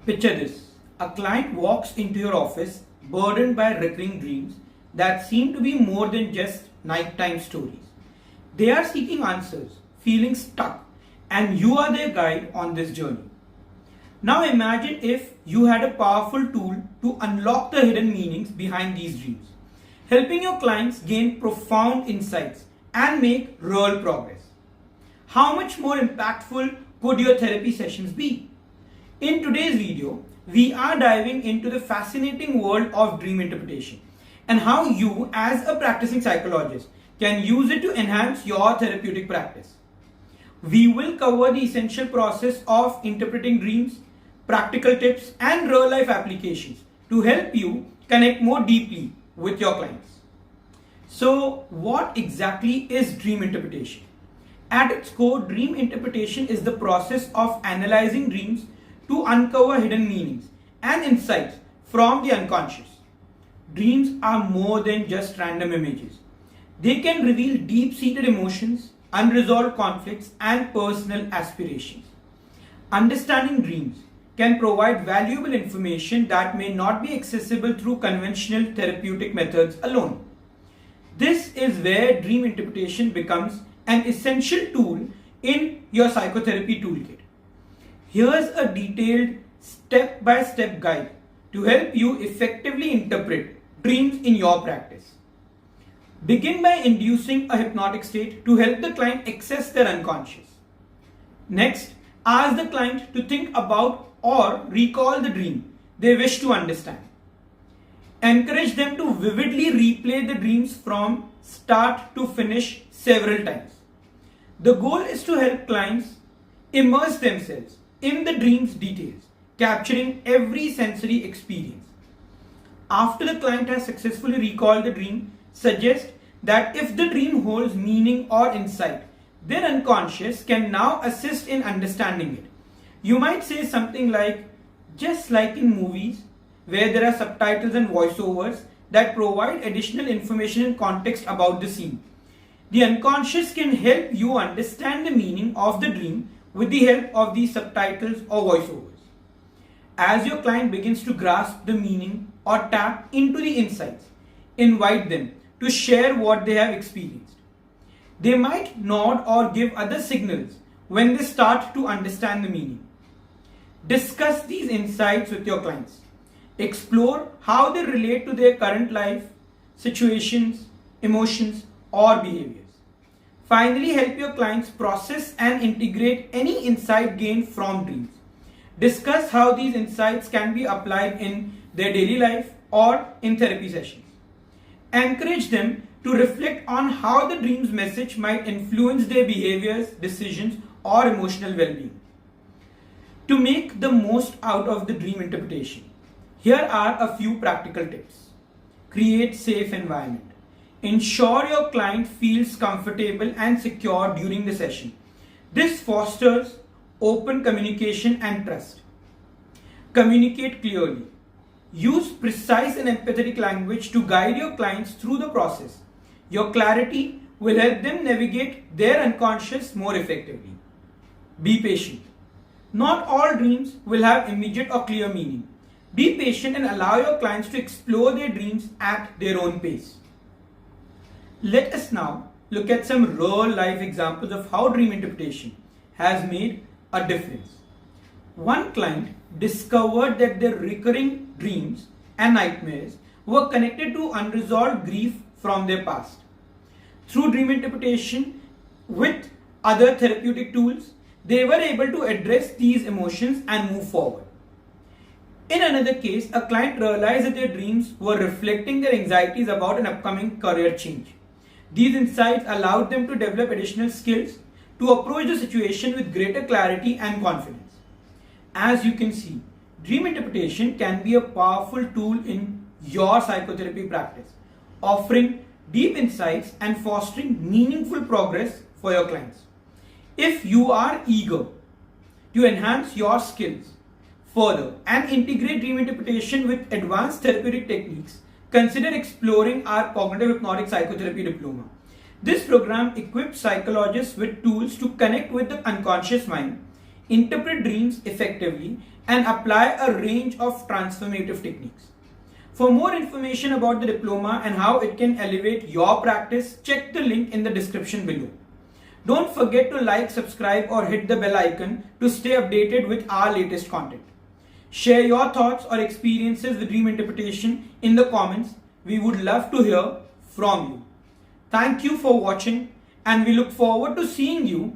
Picture this. A client walks into your office burdened by recurring dreams that seem to be more than just nighttime stories. They are seeking answers, feeling stuck, and you are their guide on this journey. Now imagine if you had a powerful tool to unlock the hidden meanings behind these dreams, helping your clients gain profound insights and make real progress. How much more impactful could your therapy sessions be? In today's video, we are diving into the fascinating world of dream interpretation and how you, as a practicing psychologist, can use it to enhance your therapeutic practice. We will cover the essential process of interpreting dreams, practical tips, and real life applications to help you connect more deeply with your clients. So, what exactly is dream interpretation? At its core, dream interpretation is the process of analyzing dreams to uncover hidden meanings and insights from the unconscious. Dreams are more than just random images. They can reveal deep-seated emotions, unresolved conflicts, and personal aspirations. Understanding dreams can provide valuable information that may not be accessible through conventional therapeutic methods alone. This is where dream interpretation becomes an essential tool in your psychotherapy toolkit. Here's a detailed step-by-step guide to help you effectively interpret dreams in your practice. Begin by inducing a hypnotic state to help the client access their unconscious. Next, ask the client to think about or recall the dream they wish to understand. Encourage them to vividly replay the dreams from start to finish several times. The goal is to help clients immerse themselves in the dream's details, capturing every sensory experience. After the client has successfully recalled the dream, suggest that if the dream holds meaning or insight, their unconscious can now assist in understanding it. You might say something like, just like in movies, where there are subtitles and voiceovers that provide additional information and context about the scene. The unconscious can help you understand the meaning of the dream with the help of these subtitles or voiceovers. As your client begins to grasp the meaning or tap into the insights, invite them to share what they have experienced. They might nod or give other signals when they start to understand the meaning. Discuss these insights with your clients. Explore how they relate to their current life, situations, emotions, or behaviors. Finally, help your clients process and integrate any insight gained from dreams. Discuss how these insights can be applied in their daily life or in therapy sessions. Encourage them to reflect on how the dream's message might influence their behaviors, decisions, or emotional well-being. To make the most out of the dream interpretation, here are a few practical tips. Create safe environment. Ensure your client feels comfortable and secure during the session. This fosters open communication and trust. Communicate clearly. Use precise and empathetic language to guide your clients through the process. Your clarity will help them navigate their unconscious more effectively. Be patient. Not all dreams will have immediate or clear meaning. Be patient and allow your clients to explore their dreams at their own pace. Let us now look at some real life examples of how dream interpretation has made a difference. One client discovered that their recurring dreams and nightmares were connected to unresolved grief from their past. Through dream interpretation with other therapeutic tools, they were able to address these emotions and move forward. In another case, a client realized that their dreams were reflecting their anxieties about an upcoming career change. These insights allowed them to develop additional skills to approach the situation with greater clarity and confidence. As you can see, dream interpretation can be a powerful tool in your psychotherapy practice, offering deep insights and fostering meaningful progress for your clients. If you are eager to enhance your skills further and integrate dream interpretation with advanced therapeutic techniques, consider exploring our cognitive hypnotic psychotherapy diploma. This program equips psychologists with tools to connect with the unconscious mind, interpret dreams effectively, and apply a range of transformative techniques. For more information about the diploma and how it can elevate your practice, check the link in the description below. Don't forget to like, subscribe or hit the bell icon to stay updated with our latest content. Share your thoughts or experiences with dream interpretation in the comments. We would love to hear from you. Thank you for watching and we look forward to seeing you